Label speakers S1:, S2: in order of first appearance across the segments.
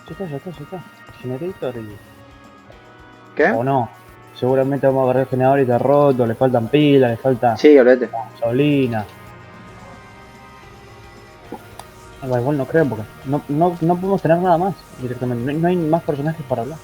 S1: Ya está. Generator y...
S2: ¿Qué?
S1: O no. Seguramente vamos a agarrar el generador y está roto, le faltan pilas, le falta
S2: Sí, olvídate.
S1: gasolina. Igual no creo porque no podemos tener nada más directamente. No hay más personajes para hablar.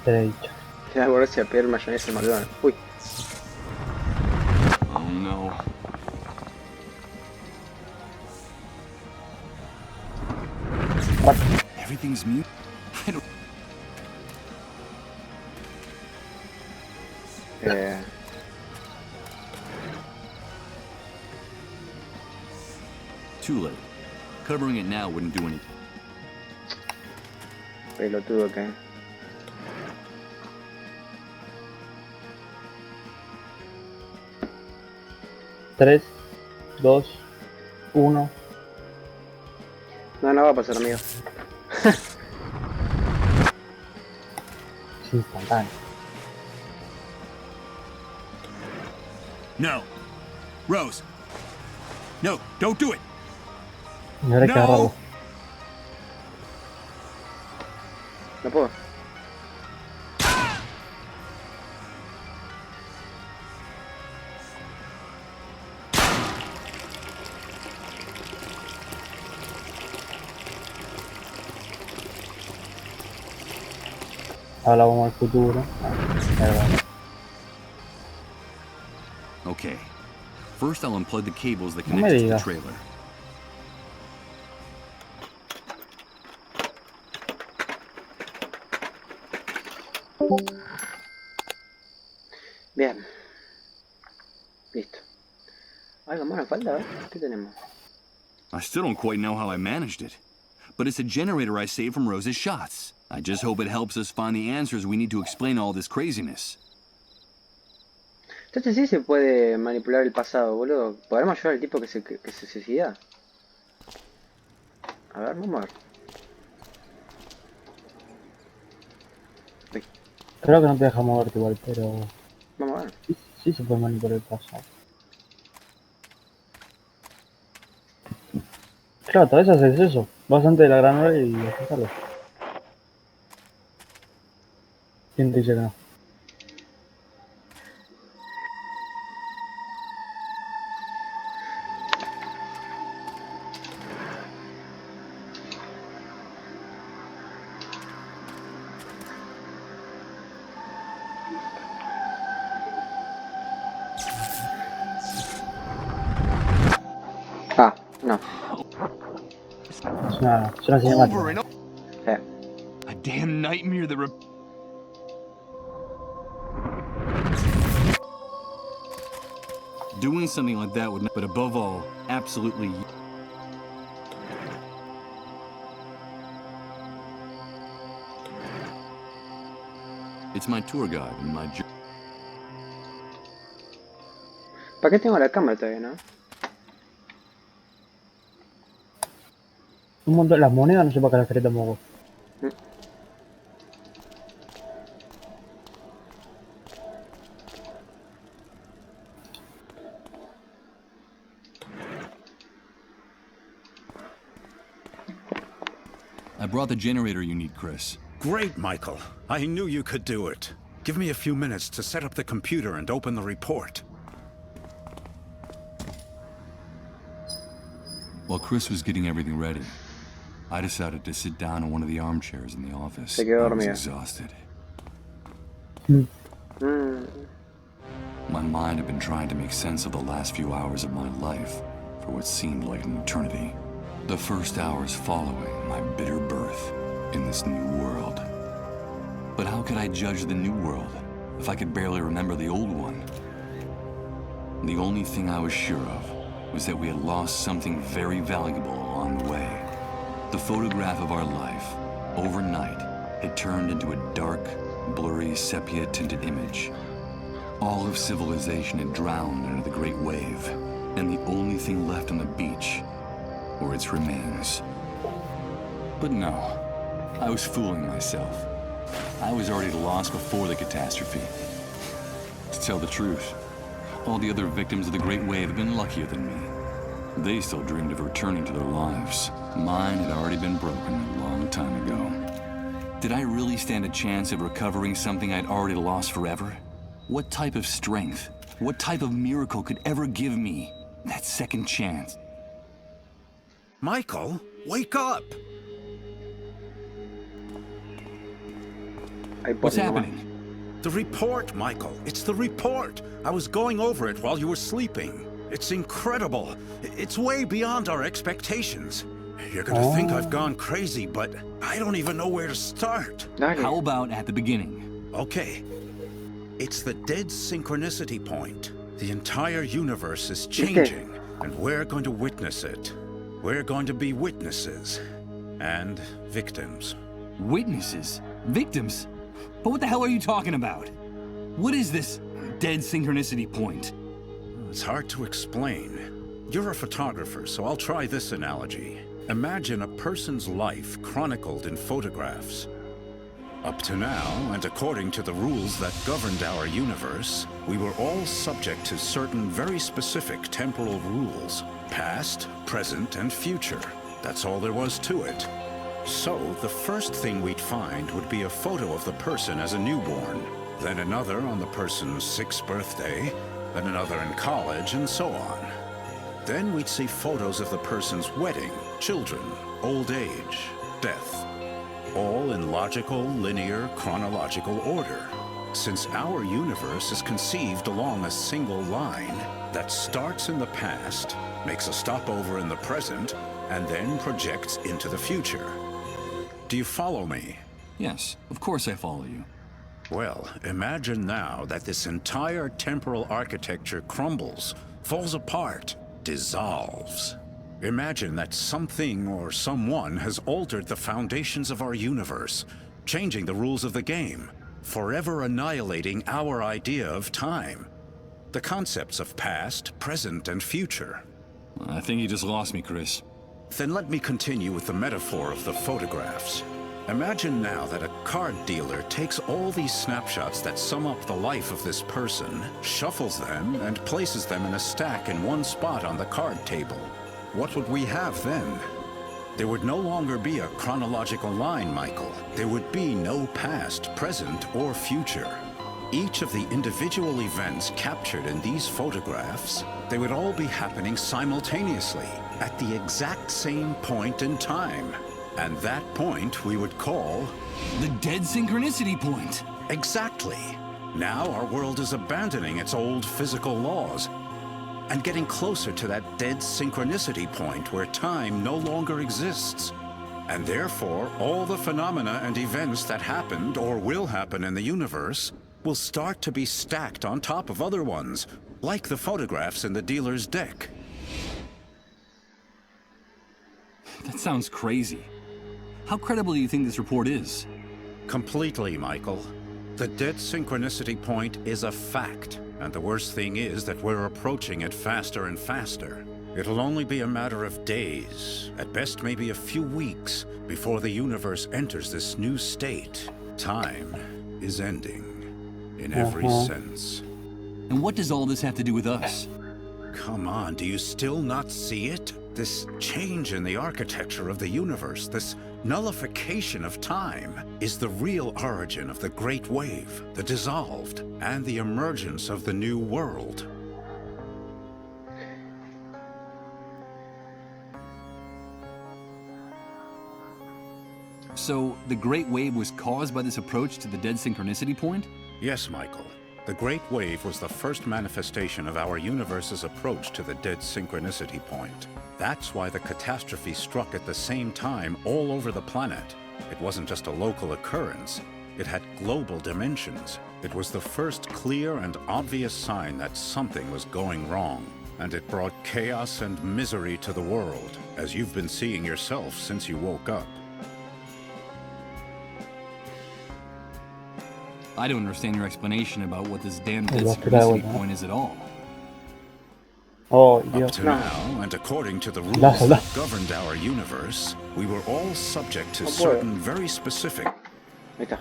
S1: Te he dicho.
S2: Tienes que volverse a pedir mayonesa en McDonald's. Uy.
S3: Oh no.
S1: What?
S3: Everything's mute. I don't. Too late. Covering it now wouldn't do anything.
S2: Pelotudo que.
S1: 3, 2, 1.
S2: No va a pasar, amigo.
S1: Es instantáneo.
S3: No. Rose. No, don't do it.
S1: Y ahora hay que agarrarlo.
S2: No puedo.
S1: Hablamos del futuro.
S3: Okay. First, I'll unplug the cables that
S1: No me
S3: connect to the
S1: digas.
S3: trailer.
S2: Bien. Listo. Algo más nos falta, a ver. ¿Qué tenemos?
S3: I still don't quite know how I managed it. But it's a generator I saved from Rose's shots. I just hope it helps us find the answers we need to explain all this craziness.
S2: Entonces sí se puede manipular el pasado, boludo. ¿Podremos ayudar al tipo que se suicida? A ver, vamos a ver. Uy,
S1: Creo que no te deja moverte igual, pero
S2: vamos a ver.
S1: sí se puede manipular el pasado. Claro, tal vez haces eso. Vas antes de la gran hora y aceptarlo. ¿Quién te dice que no?
S2: Ah, no.
S1: Es una cinemática.
S3: Over and over. A damn nightmare that Doing something like that would not, but above all, absolutely. It's my tour guide and my
S2: ¿Para qué tengo la cámara todavía, no?
S1: Un montón. Las monedas no sé para qué las querés tampoco.
S3: I brought the generator you need, Chris.
S4: Great, Michael. I knew you could do it. Give me a few minutes to set up the computer and open the report.
S3: While Chris was getting everything ready, I decided to sit down in one of the armchairs in the office.
S2: Se quedó
S3: I was
S2: dormida.
S3: exhausted.
S2: Mm.
S3: My mind had been trying to make sense of the last few hours of my life for what seemed like an eternity. The first hours following my bitter birth in this new world. But how could I judge the new world if I could barely remember the old one? The only thing I was sure of was that we had lost something very valuable along the way. The photograph of our life, overnight, had turned into a dark, blurry, sepia-tinted image. All of civilization had drowned under the great wave, and the only thing left on the beach were its remains. But no, I was fooling myself. I was already lost before the catastrophe. To tell the truth, all the other victims of the Great Wave have been luckier than me. They still dreamed of returning to their lives. Mine had already been broken a long time ago. Did I really stand a chance of recovering something I'd already lost forever? What type of strength, what type of miracle could ever give me that second chance?
S4: Michael, wake up!
S2: Ay,
S3: What's
S2: por nomás.
S3: happening?
S4: The report, Michael. It's the report. I was going over it while you were sleeping. It's incredible. It's way beyond our expectations. You're gonna think I've gone crazy, but I don't even know where to start.
S2: Dale.
S3: How about at the beginning?
S4: Okay. It's the dead synchronicity point. The entire universe is changing, and we're going to witness it. We're going to be witnesses and victims.
S3: Witnesses? Victims? But what the hell are you talking about? What is this dead synchronicity point?
S4: It's hard to explain. You're a photographer, so I'll try this analogy. Imagine a person's life chronicled in photographs. Up to now, and according to the rules that governed our universe, we were all subject to certain very specific temporal rules. Past, present, and future. That's all there was to it. So, the first thing we'd find would be a photo of the person as a newborn, then another on the person's 6th birthday, then another in college, and so on. Then we'd see photos of the person's wedding, children, old age, death. All in logical, linear, chronological order. Since our universe is conceived along a single line that starts in the past, makes a stopover in the present, and then projects into the future. Do you follow me?
S3: Yes, of course I follow you.
S4: Well, imagine now that this entire temporal architecture crumbles, falls apart, dissolves. Imagine that something or someone has altered the foundations of our universe, changing the rules of the game, forever annihilating our idea of time. The concepts of past, present, and future.
S3: I think you just lost me, Chris.
S4: Then let me continue with the metaphor of the photographs. Imagine now that a card dealer takes all these snapshots that sum up the life of this person, shuffles them, and places them in a stack in one spot on the card table. What would we have then? There would no longer be a chronological line, Michael. There would be no past, present, or future. Each of the individual events captured in these photographs, they would all be happening simultaneously, at the exact same point in time. And that point we would call...
S3: The dead synchronicity point!
S4: Exactly. Now our world is abandoning its old physical laws and getting closer to that dead synchronicity point where time no longer exists. And therefore, all the phenomena and events that happened or will happen in the universe will start to be stacked on top of other ones, like the photographs in the dealer's deck.
S3: That sounds crazy. How credible do you think this report is?
S4: Completely, Michael. The dead synchronicity point is a fact, and the worst thing is that we're approaching it faster and faster. It'll only be a matter of days, at best maybe a few weeks, before the universe enters this new state. Time is ending, in every sense.
S3: And what does all this have to do with us?
S4: Come on, do you still not see it? This change in the architecture of the universe, this nullification of time, is the real origin of the Great Wave, the dissolved, and the emergence of the new world.
S3: So, the Great Wave was caused by this approach to the dead synchronicity point?
S4: Yes, Michael. The Great Wave was the first manifestation of our universe's approach to the dead synchronicity point. That's why the catastrophe struck at the same time all over the planet. It wasn't just a local occurrence. It had global dimensions. It was the first clear and obvious sign that something was going wrong. And it brought chaos and misery to the world, as you've been seeing yourself since you woke up.
S3: I don't understand your explanation about what this damn dead
S1: What did I
S3: synchronicity
S1: want?
S3: point is at all.
S1: Oh,
S4: Up
S1: Dios.
S4: to now, and according to the rules
S1: Hola.
S4: that governed our universe, we were all subject to
S2: No puedo.
S4: certain very specific...
S2: Ahí está.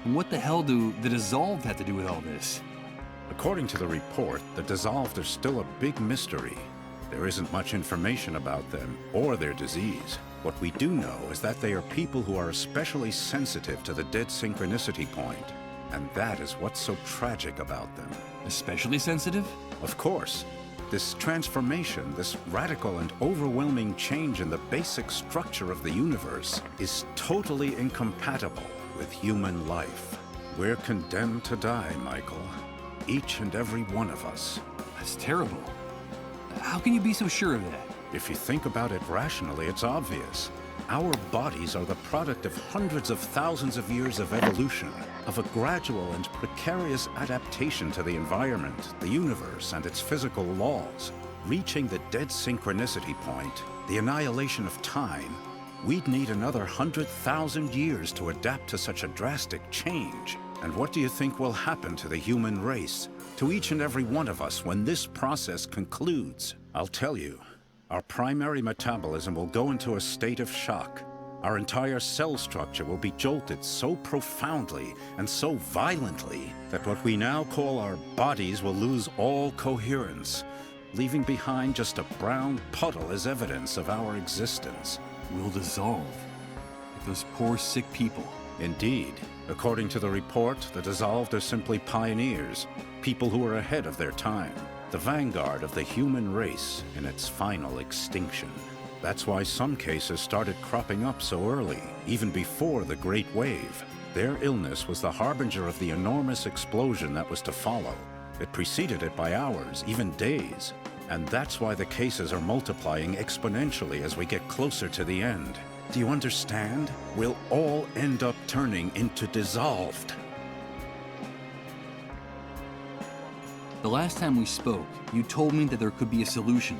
S5: And what the hell do the dissolved have to do with all this?
S4: According to the report, the dissolved are still a big mystery. There isn't much information about them or their disease. What we do know is that they are people who are especially sensitive to the dead synchronicity point. And that is what's so tragic about them.
S5: Especially sensitive?
S4: Of course. This transformation, this radical and overwhelming change in the basic structure of the universe is totally incompatible with human life. We're condemned to die, Michael. Each and every one of us.
S5: That's terrible. How can you be so sure of that?
S4: If you think about it rationally, it's obvious. Our bodies are the product of hundreds of thousands of years of evolution, of a gradual and precarious adaptation to the environment, the universe, and its physical laws. Reaching the dead synchronicity point, the annihilation of time, we'd need another 100,000 years to adapt to such a drastic change. And what do you think will happen to the human race, to each and every one of us when this process concludes? I'll tell you. Our primary metabolism will go into a state of shock. Our entire cell structure will be jolted so profoundly and so violently that what we now call our bodies will lose all coherence, leaving behind just a brown puddle as evidence of our existence.
S5: We'll dissolve. Like those poor sick people.
S4: Indeed. According to the report, the dissolved are simply pioneers, people who are ahead of their time. The vanguard of the human race in its final extinction. That's why some cases started cropping up so early, even before the Great Wave. Their illness was the harbinger of the enormous explosion that was to follow. It preceded it by hours, even days. And that's why the cases are multiplying exponentially as we get closer to the end. Do you understand? We'll all end up turning into dissolved.
S5: The last time we spoke, you told me that there could be a solution.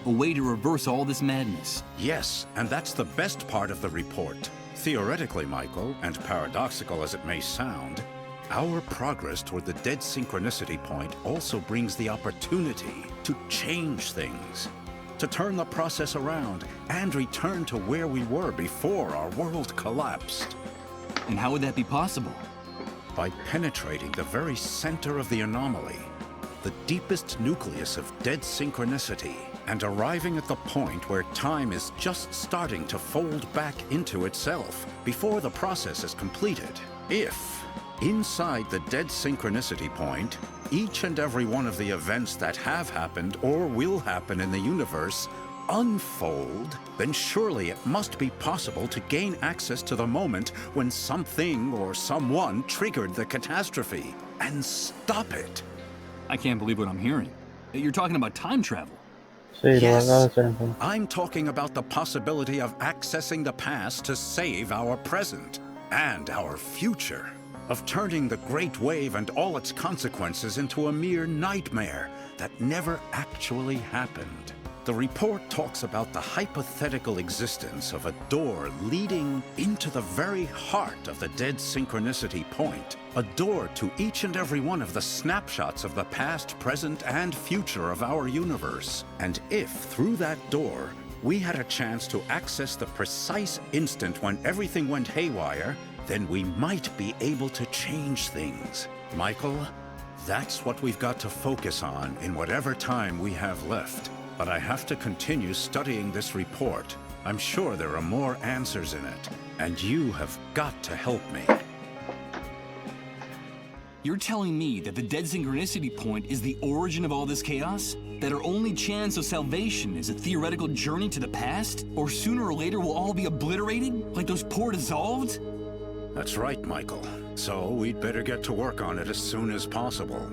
S5: A way to reverse all this madness.
S4: Yes, and that's the best part of the report. Theoretically, Michael, and paradoxical as it may sound, our progress toward the dead synchronicity point also brings the opportunity to change things. To turn the process around and return to where we were before our world collapsed.
S5: And how would that be possible?
S4: By penetrating the very center of the anomaly, the deepest nucleus of dead synchronicity, and arriving at the point where time is just starting to fold back into itself before the process is completed. If, inside the dead synchronicity point, each and every one of the events that have happened or will happen in the universe unfold, then surely it must be possible to gain access to the moment when something or someone triggered the catastrophe and stop it.
S5: I can't believe what I'm hearing. You're talking about time travel.
S1: Sí,
S4: Yes.
S1: lo acabo de hacer entonces.
S4: I'm talking about the possibility of accessing the past to save our present and our future. Of turning the Great Wave and all its consequences into a mere nightmare that never actually happened. The report talks about the hypothetical existence of a door leading into the very heart of the dead synchronicity point. A door to each and every one of the snapshots of the past, present, and future of our universe. And if, through that door, we had a chance to access the precise instant when everything went haywire, then we might be able to change things. Michael, that's what we've got to focus on in whatever time we have left. But I have to continue studying this report. I'm sure there are more answers in it, and you have got to help me.
S5: You're telling me that the dead synchronicity point is the origin of all this chaos? That our only chance of salvation is a theoretical journey to the past? Or sooner or later we'll all be obliterated? Like those poor dissolved?
S4: That's right, Michael. So we'd better get to work on it as soon as possible.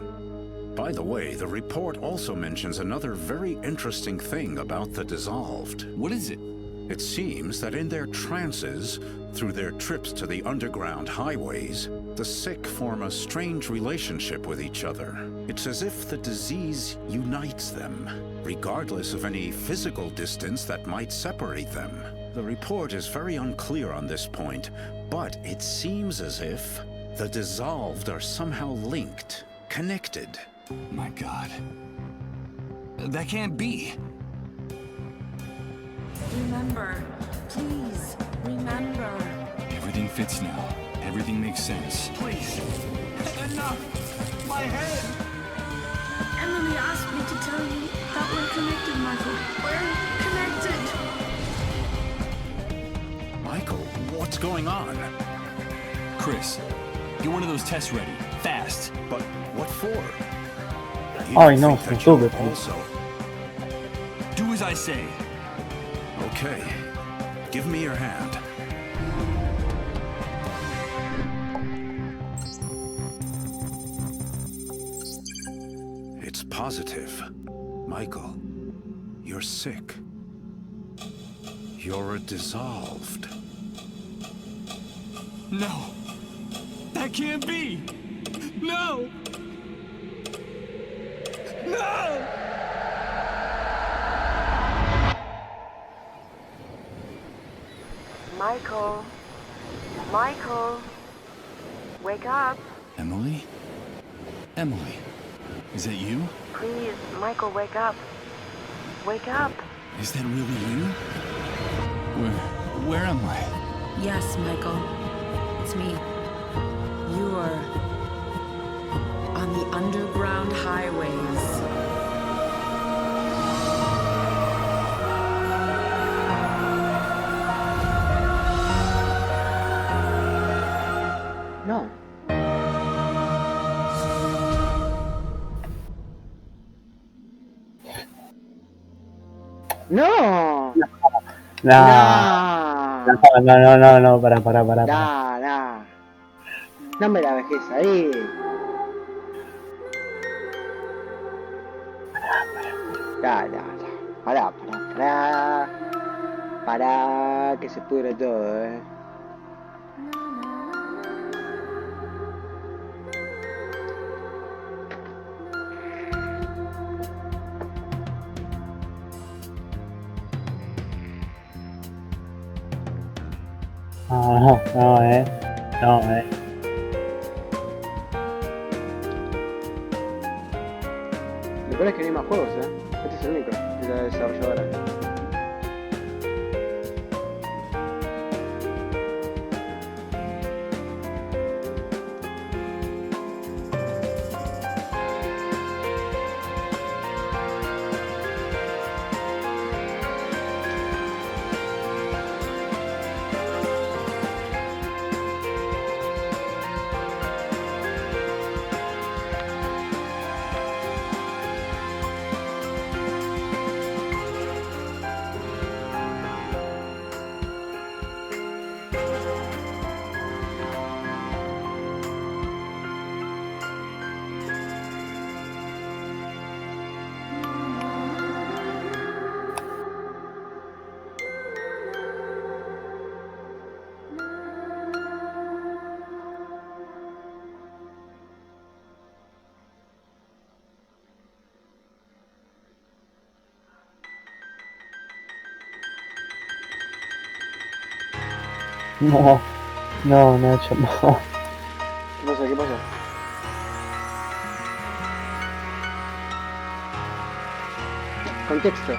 S4: By the way, the report also mentions another very interesting thing about the dissolved.
S5: What is it?
S4: It seems that in their trances, through their trips to the underground highways, the sick form a strange relationship with each other. It's as if the disease unites them, regardless of any physical distance that might separate them. The report is very unclear on this point, but it seems as if the dissolved are somehow linked, connected.
S5: My God. That can't be.
S6: Remember, please, remember.
S5: Everything fits now. Everything makes sense.
S6: Please. Enough. My head.
S7: Emily asked me to tell you that we're connected, Michael. We're connected.
S4: Michael, what's going on?
S5: Chris, get one of those tests ready. Fast.
S4: But what for?
S1: Ay, no, se sube.
S4: Also,
S5: Do as I say.
S4: okay. Give me your hand. It's positive. Michael, you're sick. You're dissolved.
S5: No. That can't be. No. No!
S8: Michael. Michael. Wake up.
S5: Emily? Emily, is that you?
S8: Please, Michael, wake up. Wake up.
S5: Is that really you? Where am I?
S7: Yes, Michael. It's me. You are on the underground highways.
S2: No. No.
S1: Nah.
S2: No.
S1: No, para.
S2: Nah. No me la dejes ahí. Ya. Pará, que se pudre todo,
S1: No.
S2: Lo peor es que no hay más juegos, Este es el único de la desarrolladora.
S1: No, Nacho, no.
S2: ¿Qué pasa? Contexto.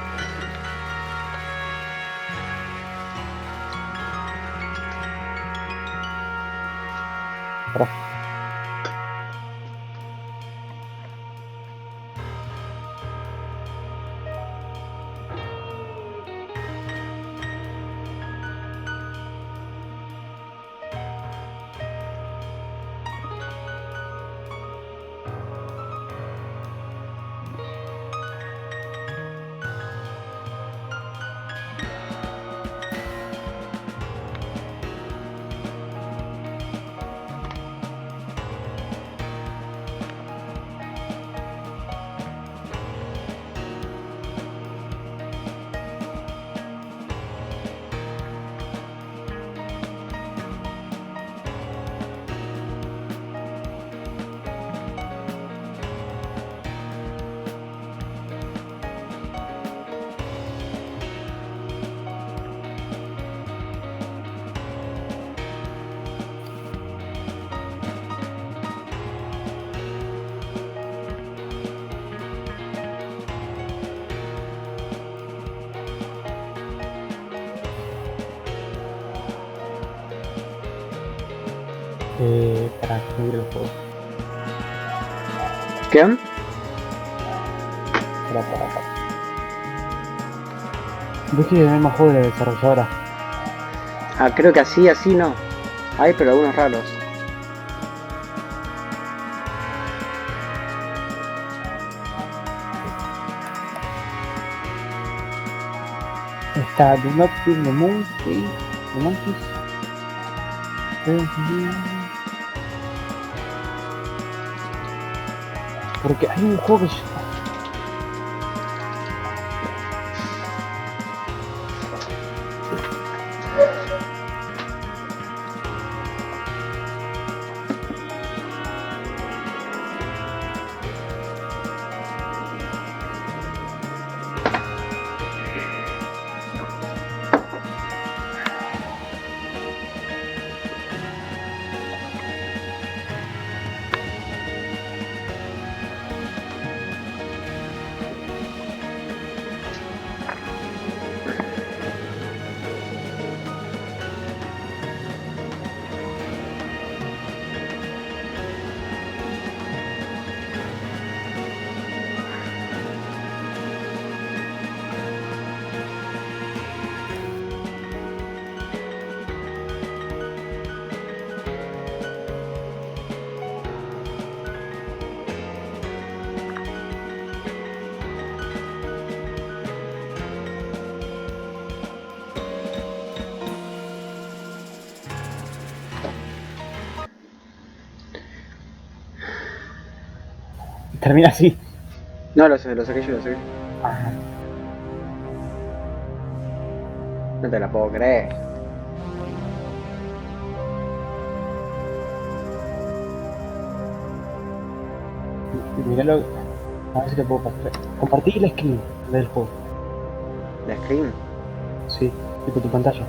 S1: Para subir el juego.
S2: ¿Qué?
S1: Para. ¿Ves que es el mismo juego de la desarrolladora?
S2: Ah, creo que así no. Hay, pero algunos raros.
S1: Está Do Not Feed the Monkey. The Monkeys. Porque hay un juego que termina así.
S2: No, lo saqué yo, lo saqué.
S1: Ajá.
S2: No te la puedo creer.
S1: Míralo. A ver si le puedo pasar. Compartí la screen del juego.
S2: ¿La screen?
S1: Sí, tipo tu pantalla.